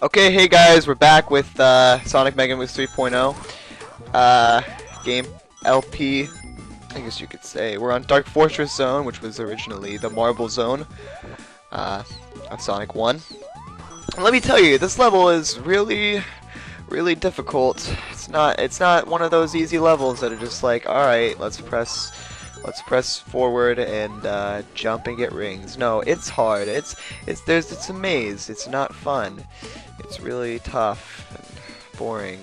Okay, hey guys, we're back with Sonic Megamix 3.0 game LP, I guess you could say. We're on Dark Fortress Zone, which was originally the Marble Zone of Sonic 1. And let me tell you, this level is really difficult. It's not one of those easy levels that are just like, alright, let's press forward and jump and get rings. No, it's hard. It's a maze. It's not fun. It's really tough and boring.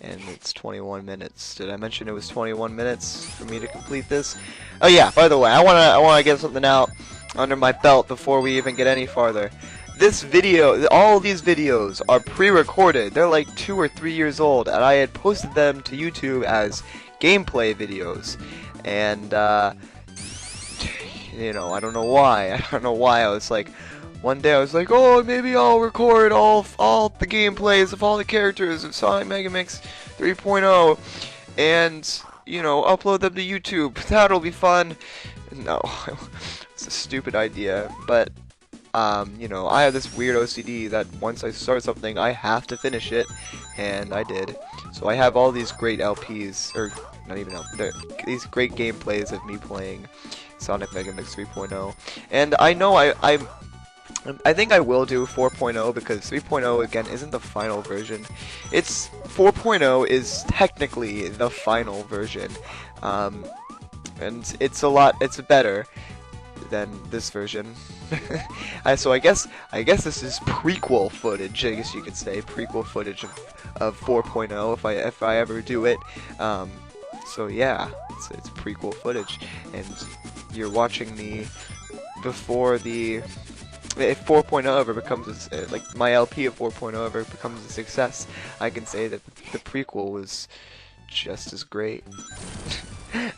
And it's 21 minutes. Did I mention it was 21 minutes for me to complete this? Oh yeah, by the way, I wanna get something out under my belt before we even get any farther. This video, all these videos are pre-recorded. They're like 2 or 3 years old, and I had posted them to YouTube as gameplay videos. And you know, I don't know why. I was like, one day I was like, oh, maybe I'll record all the gameplays of all the characters of Sonic Megamix 3.0 and, you know, upload them to YouTube. That'll be fun. No, it's a stupid idea, but you know, I have this weird OCD that once I start something, I have to finish it, and I did. So I have all these great LPs, or not even LPs, these great gameplays of me playing Sonic Megamix 3.0, and I know I think I will do 4.0 because 3.0 again isn't the final version. 4.0 is technically the final version, and it's better than this version. So I guess this is prequel footage. I guess you could say prequel footage of 4.0 if I ever do it. So yeah, it's prequel footage, and you're watching me before the. If 4.0 ever becomes like my LP of 4.0 ever becomes a success, I can say that the prequel was just as great.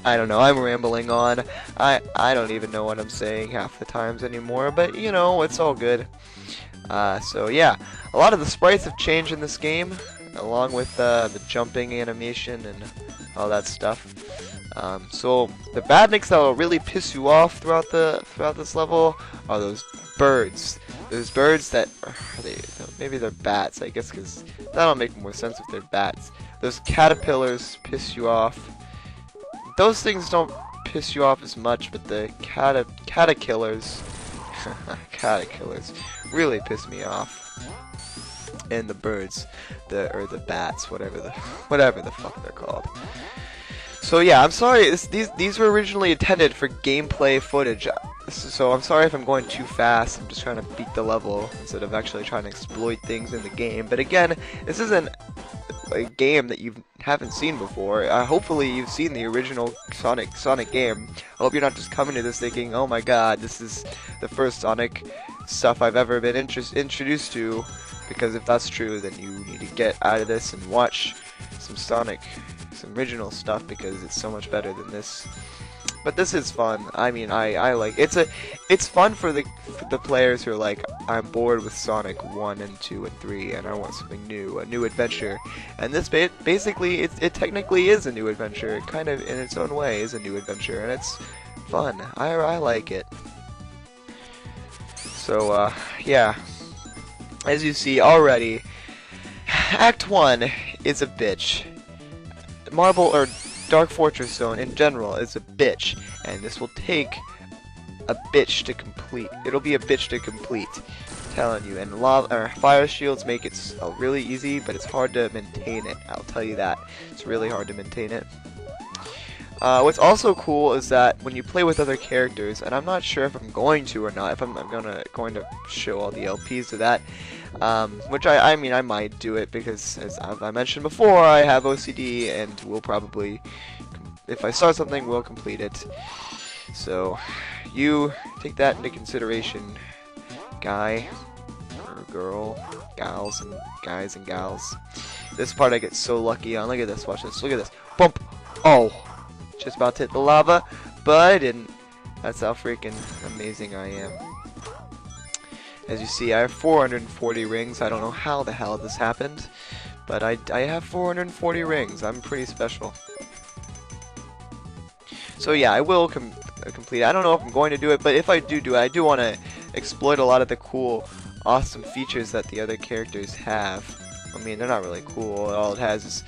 I don't know, I'm rambling on. I don't even know what I'm saying half the times anymore, but you know, it's all good. So yeah, a lot of the sprites have changed in this game, along with the jumping animation and all that stuff. So the badniks that will really piss you off throughout this level are those birds. Those birds that maybe they're bats, I guess, because that'll make more sense if they're bats. Those caterpillars piss you off. Those things don't piss you off as much, but the caterkillers caterkillars really piss me off. And the birds, or the bats, whatever the fuck they're called. So yeah, I'm sorry. These were originally intended for gameplay footage. So I'm sorry if I'm going too fast. I'm just trying to beat the level instead of actually trying to exploit things in the game. But again, this isn't a game that you haven't seen before. Hopefully you've seen the original Sonic game. I hope you're not just coming to this thinking, oh my god, this is the first Sonic stuff I've ever been introduced to. Because if that's true, then you need to get out of this and watch some original stuff, because it's so much better than this. But this is fun. I mean, I like it's fun for the players who are like, I'm bored with Sonic 1 and 2 and 3 and I want something new, a new adventure. And this basically it technically is a new adventure. It kind of in its own way is a new adventure, and it's fun. I like it. So yeah, as you see already, Act 1 is a bitch. Marble or Dark Fortress Zone in general is a bitch, and this will take a bitch to complete. It'll be a bitch to complete, I'm telling you. And fire shields make it really easy, but it's hard to maintain it. I'll tell you that. It's really hard to maintain it. What's also cool is that when you play with other characters, and I'm not sure if I'm going to or not, if I'm going to show all the LPs of that, which I mean I might do it because, as I mentioned before, I have OCD and will probably, if I start something, will complete it. So you take that into consideration, guy or girl, guys and gals. This part I get so lucky on. Look at this, watch this, look at this. Bump! Oh! Just about to hit the lava, but I didn't. That's how freaking amazing I am. As you see, I have 440 rings. I don't know how the hell this happened, but I have 440 rings. I'm pretty special. So yeah, I will complete it. I don't know if I'm going to do it, but if I do it, I do want to exploit a lot of the cool awesome features that the other characters have. I mean, they're not really cool. All it has is,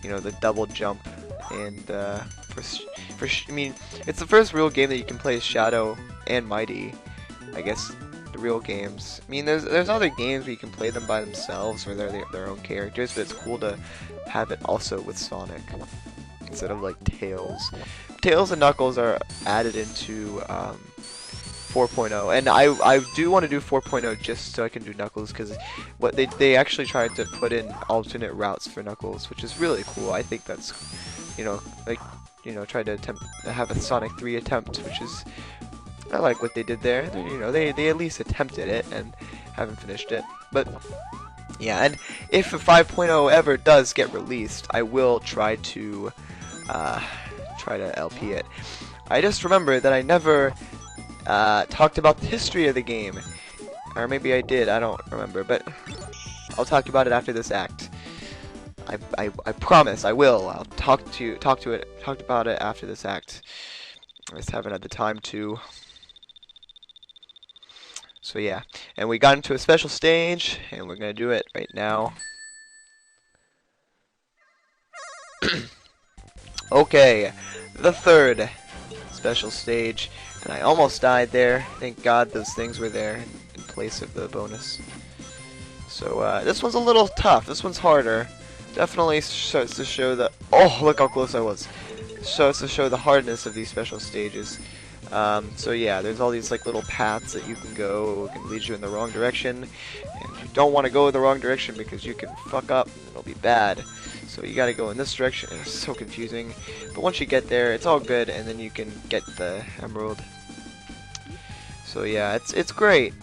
you know, the double jump and I mean, it's the first real game that you can play as Shadow and Mighty. I guess the real games. I mean, there's other games where you can play them by themselves, where they're their own characters, but it's cool to have it also with Sonic instead of like Tails. Tails and Knuckles are added into 4.0, and I do want to do 4.0 just so I can do Knuckles, because what they actually tried to put in alternate routes for Knuckles, which is really cool. I think that's, you know, like, you know, tried to attempt to have a Sonic 3 attempt, which is, I like what they did there. You know, they at least attempted it and haven't finished it. But yeah, and if a 5.0 ever does get released, I will try to LP it. I just remember that I never talked about the history of the game, or maybe I did. I don't remember, but I'll talk about it after this act. I promise I will. I'll talk about it after this act. I just haven't had the time to. So yeah, and we got into a special stage, and we're gonna do it right now. Okay, the third special stage, and I almost died there. Thank God those things were there in place of the bonus. So this one's a little tough. This one's harder. Definitely starts to show the. Oh, look how close I was. Starts to show the hardness of these special stages. So yeah, there's all these like little paths that you can go. It can lead you in the wrong direction, and you don't want to go in the wrong direction because you can fuck up and it'll be bad. So you gotta go in this direction. It's so confusing, but once you get there, it's all good, and then you can get the emerald. So yeah, it's great.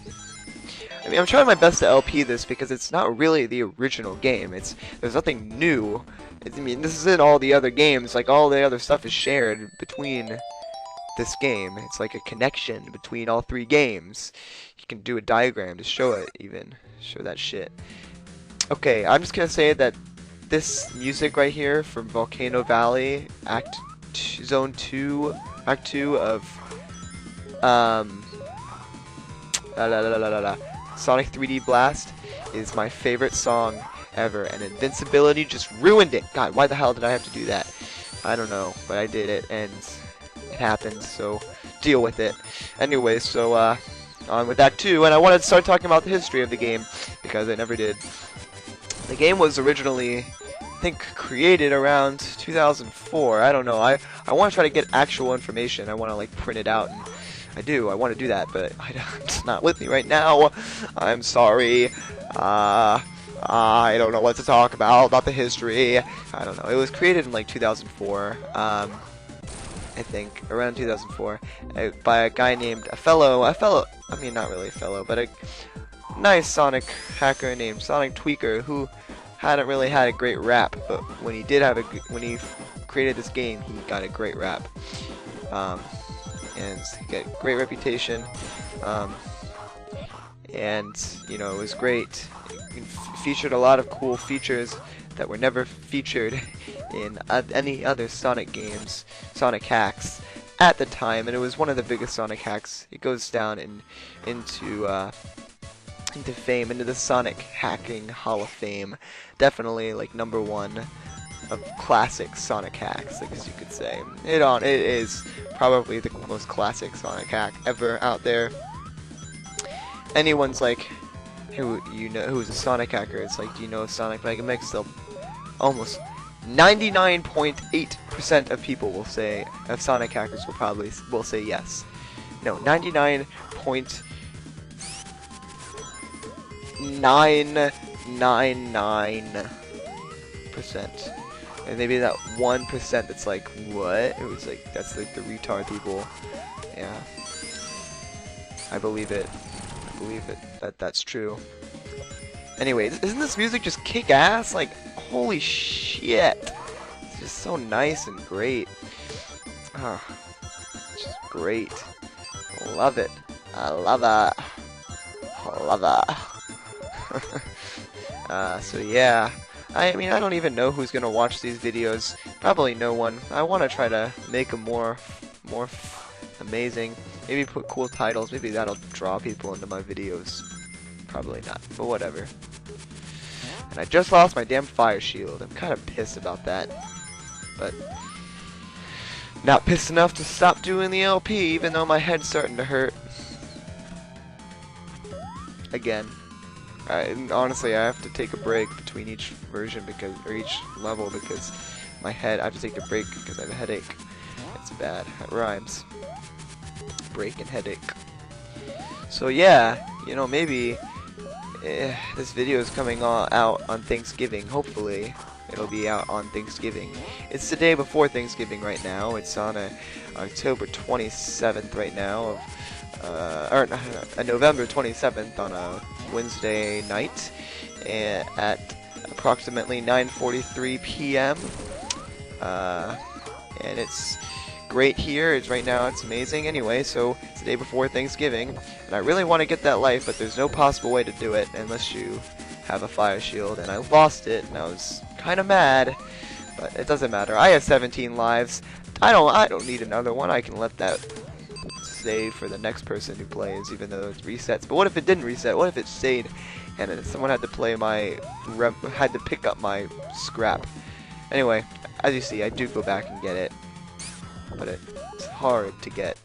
I mean, I'm trying my best to LP this because it's not really the original game. There's nothing new. I mean, this isn't all the other games. Like, all the other stuff is shared between this game. It's like a connection between all three games. You can do a diagram to show it, even. Show that shit. Okay, I'm just gonna say that this music right here from Volcano Valley, Zone 2, Act 2 of, Sonic 3D Blast is my favorite song ever, and Invincibility just ruined it. God, why the hell did I have to do that? I don't know, but I did it, and it happened, so deal with it. Anyway, so on with Act 2, and I wanted to start talking about the history of the game, because I never did. The game was originally, I think, created around 2004. I don't know. I want to try to get actual information. I want to like print it out, and I want to do that, but it's not with me right now. I'm sorry. I don't know what to talk about the history. I don't know. It was created in like 2004. I think around 2004 by a guy named I mean, not really a fellow, but a nice Sonic hacker named Sonic Tweaker, who hadn't really had a great rap, but when he did have when he created this game, he got a great rap. And he got a great reputation, and you know, it was great. It featured a lot of cool features that were never featured in any other Sonic games, Sonic hacks at the time, and it was one of the biggest Sonic hacks. It goes down into fame, into the Sonic hacking Hall of Fame. Definitely like #1 of classic Sonic hacks, I guess you could say. It is probably the most classic Sonic hack ever out there. Anyone's like, who's a Sonic hacker, it's like, do you know Sonic Megamix? They'll almost 99.8% of people will say, of Sonic hackers will say yes. No, 99.999%. And maybe that 1% that's like, what? It was like, that's like the retard people. Yeah. I believe it. I believe it. That's true. Anyway, isn't this music just kick ass? Like, holy shit. It's just so nice and great. Ah, it's just great. I love it. I love it. I love it. So yeah. I mean, I don't even know who's gonna watch these videos. Probably no one. I want to try to make them more amazing. Maybe put cool titles. Maybe that'll draw people into my videos. Probably not, but whatever. And I just lost my damn fire shield. I'm kind of pissed about that. But not pissed enough to stop doing the LP, even though my head's starting to hurt. Again. Honestly, I have to take a break between each version or each level because my head, I have to take a break because I have a headache. It's bad. It rhymes. Break and headache. So yeah, you know, maybe this video is coming out on Thanksgiving. Hopefully, it'll be out on Thanksgiving. It's the day before Thanksgiving right now. It's on October 27th right now, or November 27th on a Wednesday night at approximately 9:43 p.m. And it's great here. It's right now. It's amazing. Anyway, so it's the day before Thanksgiving, and I really want to get that life, but there's no possible way to do it unless you have a fire shield, and I lost it, and I was kind of mad, but it doesn't matter. I have 17 lives. I don't need another one. I can let that save for the next person who plays, even though it resets. But what if it didn't reset? What if it stayed, and then someone had to had to pick up my scrap? Anyway, as you see, I do go back and get it, but it's hard to get.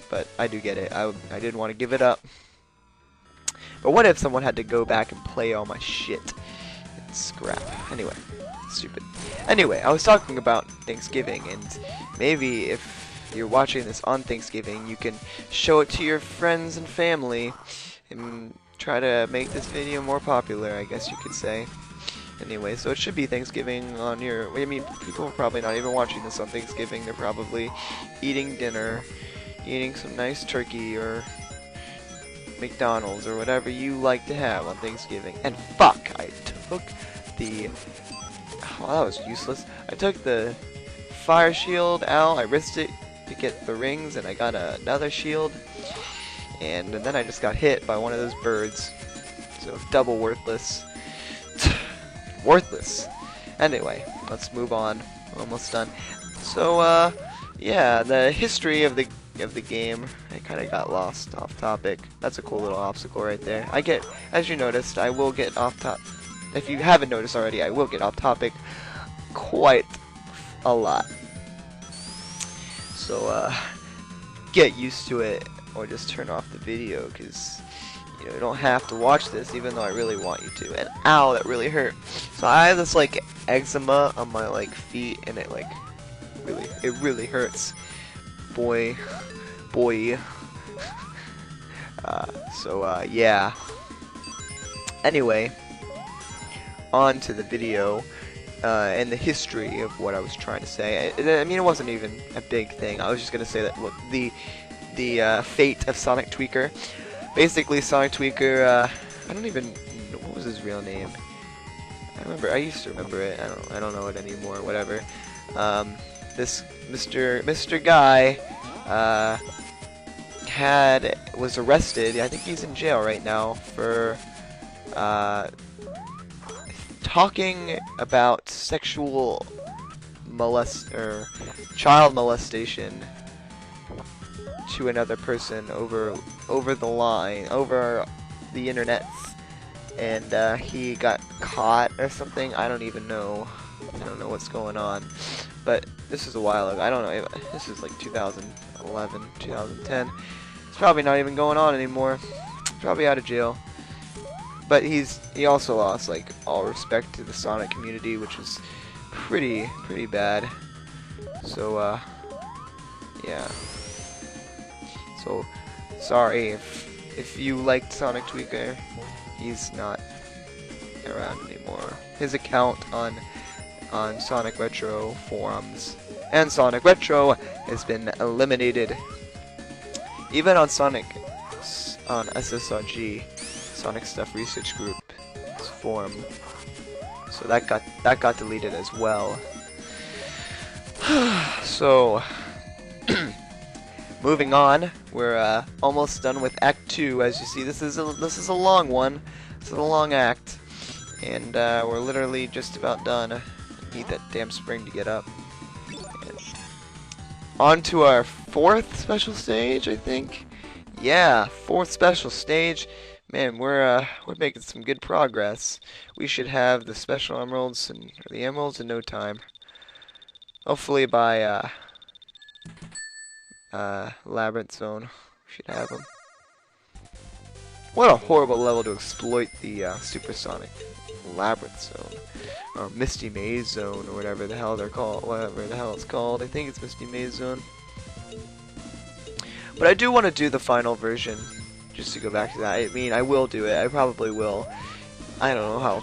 But I do get it. I didn't want to give it up. But what if someone had to go back and play all my shit? It's scrap. Anyway, stupid. Anyway, I was talking about Thanksgiving, and maybe if you're watching this on Thanksgiving, you can show it to your friends and family and try to make this video more popular, I guess you could say. Anyway, so it should be Thanksgiving on your... I mean, people are probably not even watching this on Thanksgiving. They're probably eating dinner, eating some nice turkey or McDonald's or whatever you like to have on Thanksgiving. And fuck, I took the... Oh, that was useless. I took the fire shield out. I risked it to get the rings, and I got another shield. And then I just got hit by one of those birds. So double worthless. Worthless. Anyway, let's move on. Almost done. So, yeah, the history of the game, I kind of got lost off topic. That's a cool little obstacle right there. As you noticed, I will get off topic. If you haven't noticed already, I will get off topic quite a lot. So, get used to it, or just turn off the video, because you know, you don't have to watch this, even though I really want you to. And ow, that really hurt. So I have this like eczema on my like feet, and it like really hurts. Boy. Yeah. Anyway, on to the video and the history of what I was trying to say. I mean, it wasn't even a big thing. I was just gonna say that, look, the fate of Sonic Tweaker. Basically, Sonic Tweaker, I don't even know, what was his real name? I used to remember it. I don't know it anymore. Whatever. This Mr. Guy was arrested. I think he's in jail right now for talking about sexual child molestation to another person over the internet, and he got caught or something. I don't even know. I don't know what's going on, but this is a while ago. I don't know. This is like 2011, 2010. It's probably not even going on anymore. Probably out of jail. But he also lost like all respect to the Sonic community, which is pretty bad. So yeah. So sorry if you liked Sonic Tweaker. He's not around anymore. His account on Sonic Retro forums and Sonic Retro has been eliminated. Even on SSRG, Sonic Stuff Research Group forum. So that got deleted as well. So moving on, we're almost done with Act 2. As you see, this is a long one. This is a long act, and we're literally just about done. Need that damn spring to get up. And on to our fourth special stage, I think. Yeah, fourth special stage, Man, we're making some good progress. We should have the special emeralds and the emeralds in no time. Hopefully by Labyrinth Zone, we should have them. What a horrible level to exploit the Supersonic Labyrinth Zone, or Misty Maze Zone, or whatever the hell they're called, whatever the hell it's called. I think it's Misty Maze Zone. But I do want to do the final version, just to go back to that. I mean, I will do it. I probably will. I don't know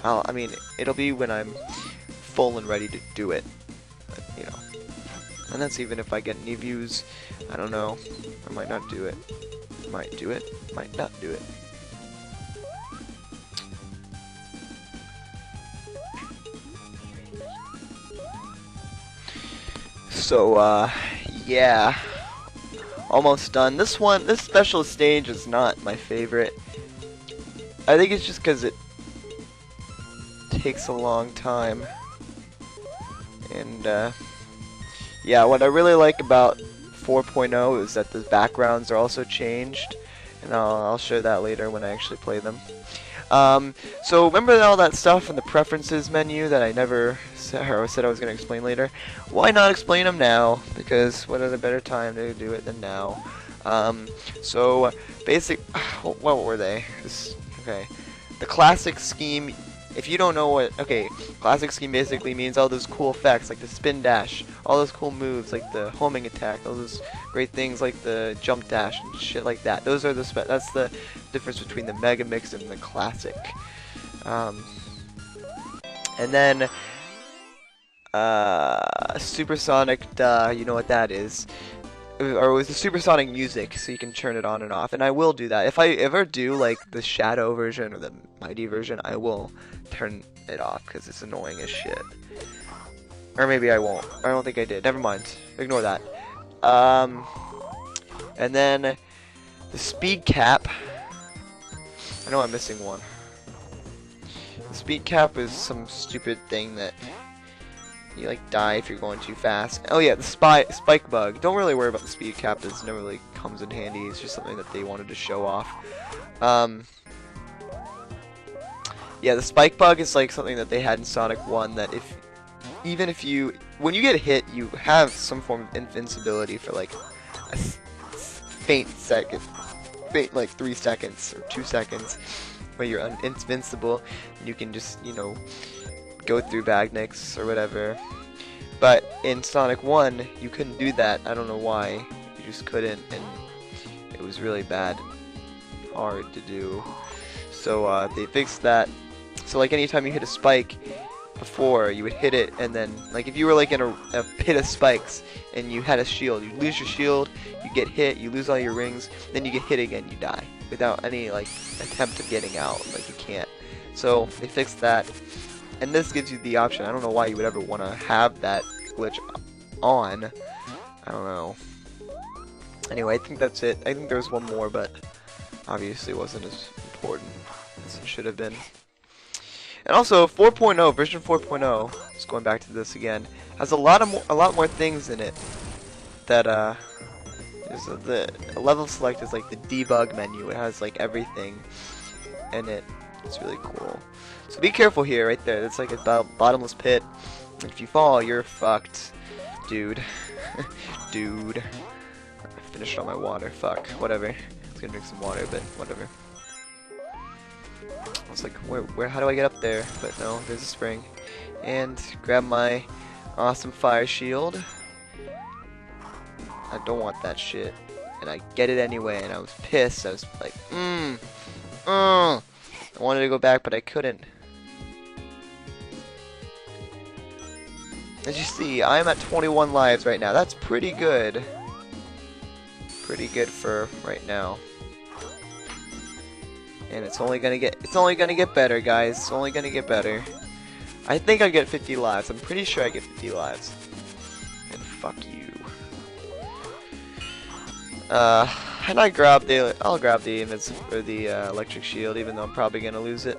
how. I mean, it'll be when I'm full and ready to do it. But, you know. And that's even if I get any views. I don't know. I might not do it. Might do it. Might not do it. So, yeah. Almost done. This special stage is not my favorite. I think it's just because it takes a long time. And, yeah, what I really like about 4.0 is that the backgrounds are also changed. And I'll show that later when I actually play them. So remember all that stuff in the preferences menu that I never said I was going to explain later? Why not explain them now? Because what other better time to do it than now? So what were they? Okay, the classic scheme. If you don't know what, okay, classic scheme basically means all those cool effects like the spin dash, all those cool moves like the homing attack, all those great things like the jump dash and shit like that. Those are that's the difference between the Megamix and the classic. And then supersonic, you know what that is. Or it was the supersonic music, so you can turn it on and off, and I will do that. If I ever do like the Shadow version or the Mighty version, I will turn it off because it's annoying as shit. Or maybe I won't. I don't think I did. Never mind. Ignore that. And then the speed cap. I know I'm missing one. The speed cap is some stupid thing that you like die if you're going too fast. Oh yeah, the spike bug. Don't really worry about the speed cap. It never really comes in handy. It's just something that they wanted to show off. Yeah, the spike bug is like something that they had in Sonic 1 that when you get hit, you have some form of invincibility for like a faint like 3 seconds or 2 seconds, where you're invincible and you can just, you know, go through Bagnicks or whatever. But in Sonic 1, you couldn't do that. I don't know why. You just couldn't, and it was really hard to do. So they fixed that. So like anytime you hit a spike before, you would hit it, and then like if you were like in a pit of spikes and you had a shield, you lose your shield, you get hit, you lose all your rings, then you get hit again, you die without any like attempt of getting out. Like you can't. So they fixed that. And this gives you the option. I don't know why you would ever want to have that glitch on. I don't know. Anyway, I think that's it. I think there's one more, but obviously it wasn't as important as it should have been. And also, 4.0, version 4.0, just going back to this again, has a lot more things in it. That the level select is like the debug menu. It has like everything in it. It's really cool. So be careful here, right there. It's like a bottomless pit. If you fall, you're fucked, dude. Dude. I finished all my water. Fuck. Whatever. I was gonna drink some water, but whatever. I was like, how do I get up there? But no, there's a spring. And grab my awesome fire shield. I don't want that shit. And I get it anyway, and I was pissed. I was like, I wanted to go back, but I couldn't. As you see, I'm at 21 lives right now. That's pretty good. Pretty good for right now. And it's only gonna get better, guys. It's only gonna get better. I think I get 50 lives. I'm pretty sure I get 50 lives. And fuck you. And I'll grab the electric shield, even though I'm probably gonna lose it.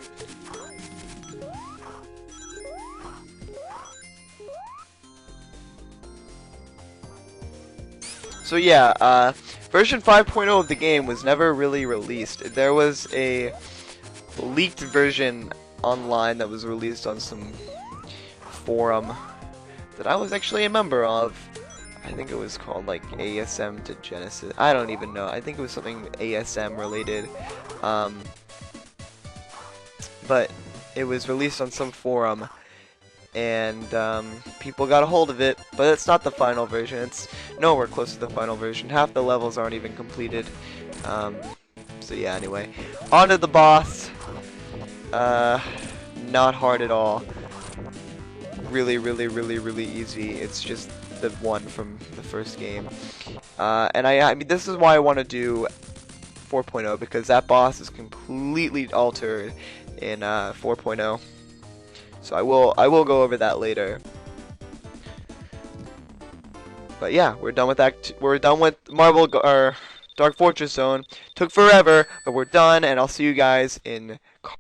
So yeah, Version 5.0 of the game was never really released. There was a leaked version online that was released on some forum that I was actually a member of. I think it was called like ASM to Genesis. I don't even know. I think it was something ASM related. But it was released on some forum, and people got a hold of it, but it's not the final version. It's nowhere close to the final version. Half the levels aren't even completed. So yeah, anyway, on to the boss. Not hard at all. Really easy. It's just the one from the first game. And I mean, this is why I want to do 4.0, because that boss is completely altered in 4.0. So I will go over that later. But yeah, we're done with that. We're done with Dark Fortress Zone. Took forever, but we're done, and I'll see you guys in